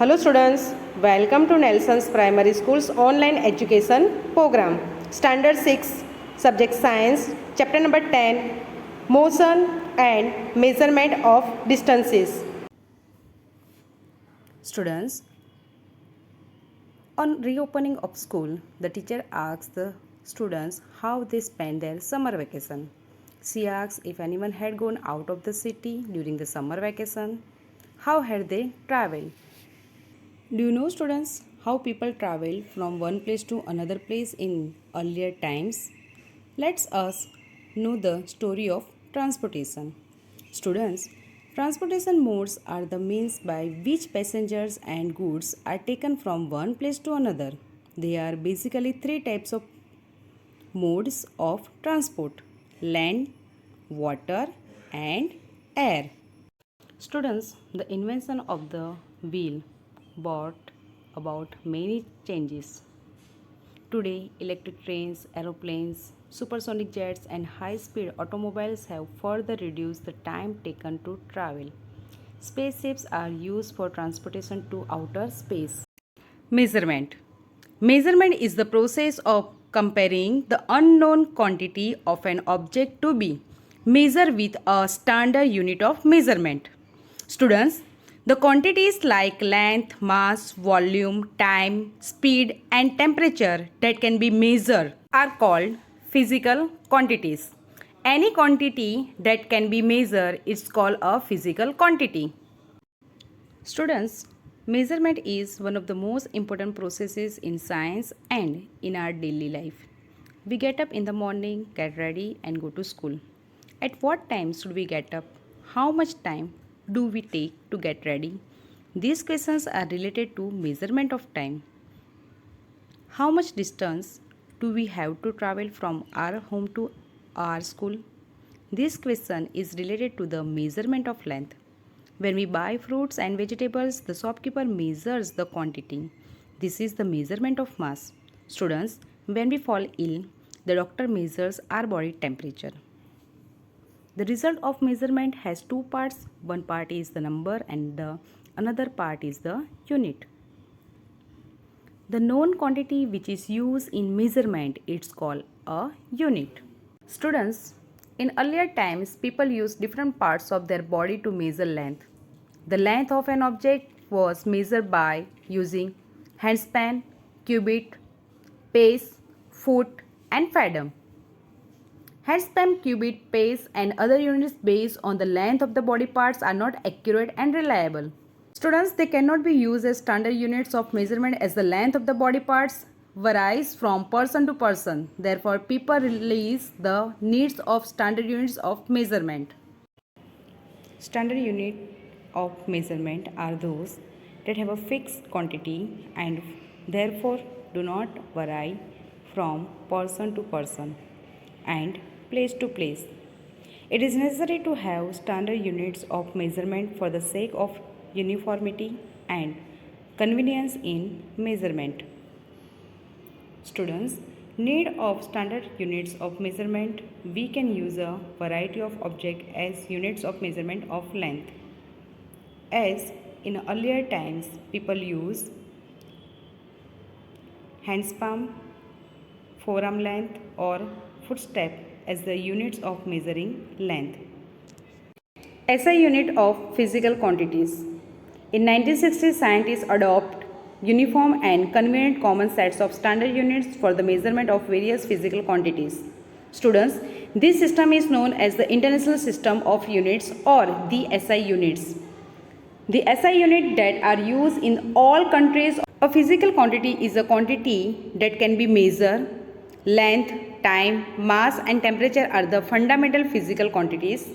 Hello students, welcome to Nelson's Primary School's online education program. Standard 6, Subject Science, Chapter number 10, Motion and Measurement of Distances. Students, on reopening of school, the teacher asks the students how they spend their summer vacation. She asks if anyone had gone out of the city during the summer vacation. How had they traveled? Do you know, students, how people travel from one place to another place in earlier times? Let's us know the story of transportation. Students, transportation modes are the means by which passengers and goods are taken from one place to another. There are basically three types of modes of transport: land, water, and air. Students, the invention of the wheel brought about many changes. Today, electric trains, aeroplanes, supersonic jets, and high speed automobiles have further reduced the time taken to travel. Spaceships are used for transportation to outer space. Measurement. Measurement is the process of comparing the unknown quantity of an object to be measured with a standard unit of measurement. Students, the quantities like length, mass, volume, time, speed, and temperature that can be measured are called physical quantities. Any quantity that can be measured is called a physical quantity. Students, measurement is one of the most important processes in science and in our daily life. We get up in the morning, get ready, and go to school. At what time should we get up? How much time do we take to get ready? These questions are related to measurement of time. How much distance do we have to travel from our home to our school? This question is related to the measurement of length. When we buy fruits and vegetables, the shopkeeper measures the quantity. This is the measurement of mass. Students, when we fall ill, the doctor measures our body temperature. The result of measurement has two parts. One part is the number and the another part is the unit. The known quantity which is used in measurement is called a unit. Students, in earlier times, people used different parts of their body to measure length. The length of an object was measured by using handspan, cubit, pace, foot, and fathom. Handspan, cubit, pace, and other units based on the length of the body parts are not accurate and reliable. Students, they cannot be used as standard units of measurement as the length of the body parts varies from person to person. Therefore, people realize the needs of standard units of measurement. Standard unit of measurement are those that have a fixed quantity and therefore do not vary from person to person and place to place. It is necessary to have standard units of measurement for the sake of uniformity and convenience in measurement. Students, need of standard units of measurement. We can use a variety of objects as units of measurement of length. As in earlier times, people use handspalm, forearm length, or footstep as the units of measuring length. SI unit of physical quantities. In 1960, scientists adopt uniform and convenient common sets of standard units for the measurement of various physical quantities. Students, this system is known as the International System of Units or the SI units. The SI unit that are used in all countries. A physical quantity is a quantity that can be measured. Length, time, mass, and temperature are the fundamental physical quantities.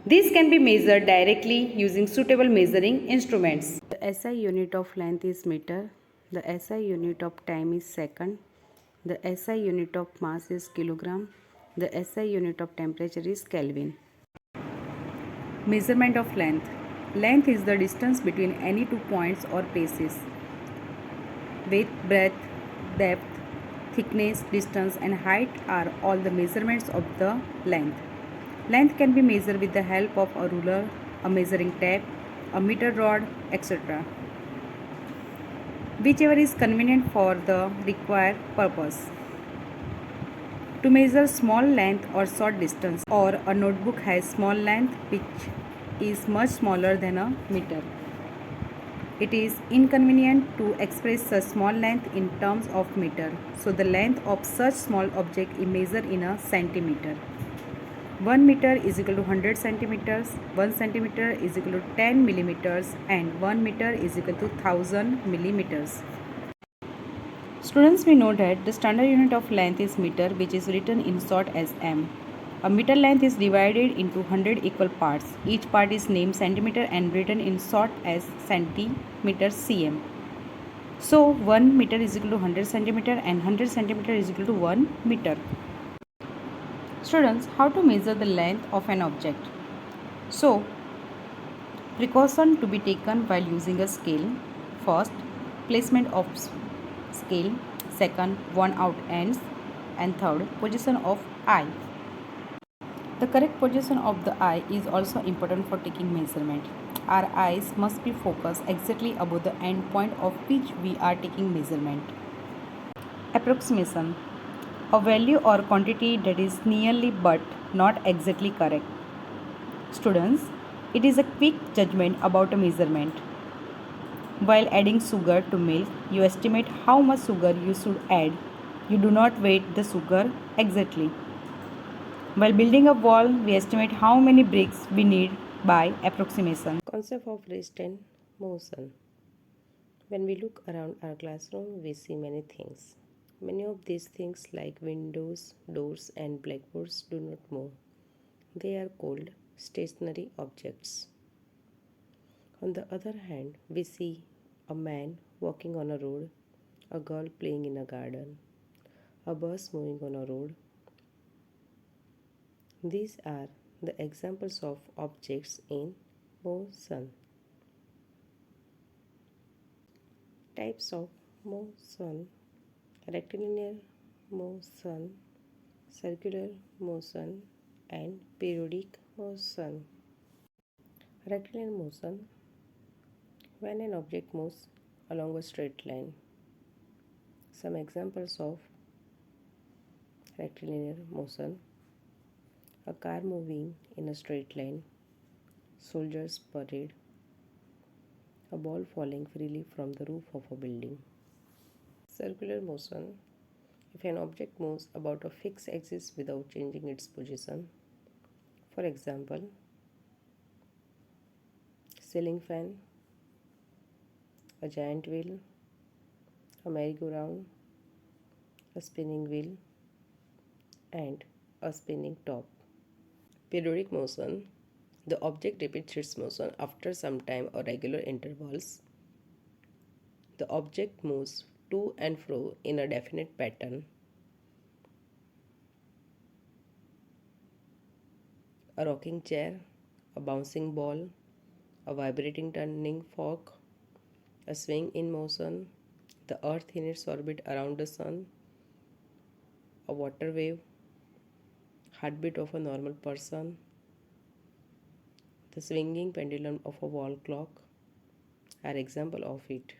These can be measured directly using suitable measuring instruments. The SI unit of length is meter. The SI unit of time is second. The SI unit of mass is kilogram. The SI unit of temperature is Kelvin. Measurement of length. Length is the distance between any two points or places. Width, breadth, depth, thickness, distance, and height are all the measurements of the length. Length can be measured with the help of a ruler, a measuring tape, a meter rod, etc. whichever is convenient for the required purpose. To measure small length or short distance, or a notebook has small length which is much smaller than a meter. It is inconvenient to express such small length in terms of meter, so the length of such small object is measured in a centimeter. 1 meter is equal to 100 centimeters, 1 centimeter is equal to 10 millimeters, and 1 meter is equal to 1000 millimeters. Students may know that the standard unit of length is meter, which is written in short as m. A meter length is divided into 100 equal parts. Each part is named centimeter and written in short as centimeter cm. So 1 meter is equal to 100 centimeter and 100 centimeter is equal to 1 meter. Students, how to measure the length of an object? So, precaution to be taken while using a scale. First, placement of scale. Second, worn out ends. And third, position of eye. The correct position of the eye is also important for taking measurement. Our eyes must be focused exactly above the end point of which we are taking measurement. Approximation. A value or quantity that is nearly but not exactly correct. Students, it is a quick judgment about a measurement. While adding sugar to milk, you estimate how much sugar you should add. You do not weigh the sugar exactly. While building a wall, we estimate how many bricks we need by approximation. Concept of rest and motion. When we look around our classroom, we see many things. Many of these things, like windows, doors, and blackboards, do not move. They are called stationary objects. On the other hand, we see a man walking on a road, a girl playing in a garden, a bus moving on a road. These are the examples of objects in motion. Types of motion: rectilinear motion, circular motion, and periodic motion. Rectilinear motion: when an object moves along a straight line. Some examples of rectilinear motion: a car moving in a straight line, soldiers parade, a ball falling freely from the roof of a building. Circular motion: if an object moves about a fixed axis without changing its position. For example, ceiling fan, a giant wheel, a merry-go-round, a spinning wheel, and a spinning top. Periodic motion: the object repeats its motion after some time or regular intervals. The object moves to and fro in a definite pattern. A rocking chair, a bouncing ball, a vibrating turning fork, a swing in motion, the earth in its orbit around the sun, a water wave, heartbeat of a normal person, the swinging pendulum of a wall clock are example of it.